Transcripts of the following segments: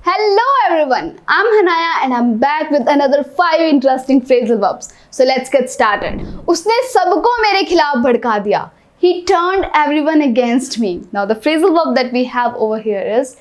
Hello everyone, I'm Hanaya and I'm back with another 5 interesting phrasal verbs. So let's get started. उसने सबको मेरे खिलाफ भड़का दिया. He turned everyone against me. Now the phrasal verb that we have over here is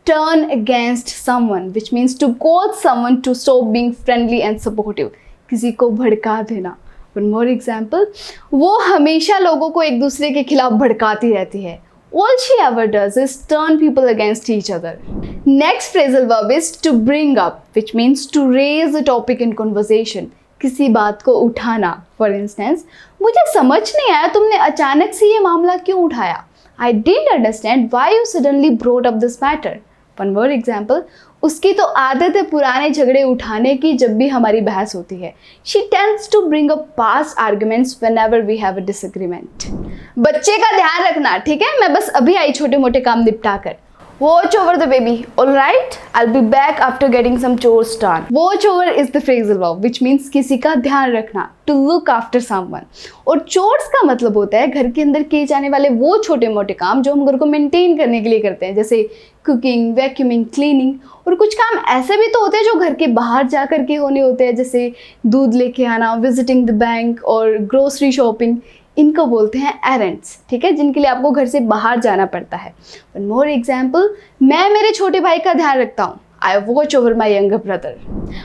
turn against someone, which means to cause someone to stop being friendly and supportive. किसी को भड़का देना. One more example, वो हमेशा लोगों को एक दूसरे के खिलाफ भड़काती रहती है. All she ever does is turn people against each other. Next phrasal verb is to bring up, which means to raise a topic in conversation. किसी बात को उठाना. For instance, मुझे समझ नहीं आया तुमने अचानक से ये मामला क्यों उठाया. I didn't understand why you suddenly brought up this matter. One more example, उसकी तो आदत है पुराने झगड़े उठाने की जब भी हमारी बहस होती है. She tends to bring up past arguments whenever we have a disagreement. बच्चे का ध्यान रखना, ठीक है. मैं बस अभी आई छोटे मोटे काम निपटा कर. Watch over the baby. All right, I'll be back after getting some chores done. Watch over is the phrasal verb, which means किसी का ध्यान रखना, to look after someone. और chores का मतलब होता है घर के अंदर किए जाने वाले वो छोटे मोटे काम जो हम घर को मेंटेन करने के लिए करते हैं, जैसे कुकिंग, वैक्यूमिंग, क्लीनिंग. और कुछ काम ऐसे भी तो होते हैं जो घर के बाहर जा कर के होने होते हैं, जैसे दूध लेके आना, विजिटिंग द बैंक और ग्रोसरी शॉपिंग. इनको बोलते हैं एरेंड्स, ठीक है, जिनके लिए आपको घर से बाहर जाना पड़ता है. वन मोर एग्जाम्पल, मैं मेरे छोटे भाई का ध्यान रखता हूँ. I watch over my younger brother.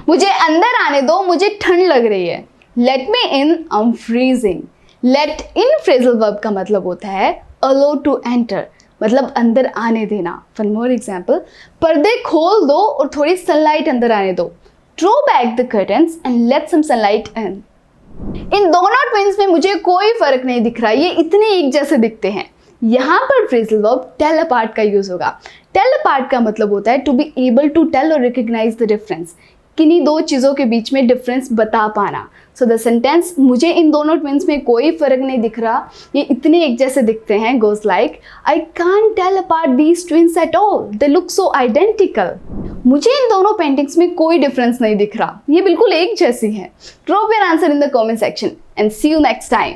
मुझे अंदर आने दो, मुझे ठंड लग रही है. Let me in, I am freezing. Let in phrasal verb का मतलब होता है अलो टू एंटर, मतलब अंदर आने देना. वन मोर एग्जाम्पल, पर्दे खोल दो और थोड़ी सनलाइट अंदर आने दो. Draw back the curtains and let some sunlight in. इन दोनों ट्विंस में मुझे कोई फर्क नहीं दिख रहा, ये इतने एक जैसे दिखते हैं. यहाँ पर फ्रेजल वर्ब टेल अपार्ट का यूज होगा. टेल अपार्ट का मतलब होता है to be able to tell और रिकग्नाइज द डिफरेंस, किन्हीं दो चीज़ों के बीच में डिफरेंस बता पाना. सो द सेंटेंस मुझे इन दोनों ट्विंस में कोई फर्क नहीं दिख रहा, ये इतने एक जैसे दिखते हैं, goes like I can't tell apart these twins at all, they look so identical. मुझे इन दोनों पेंटिंग्स में कोई डिफरेंस नहीं दिख रहा, ये बिल्कुल एक जैसी हैं. Drop your answer in the comment section and see you next time.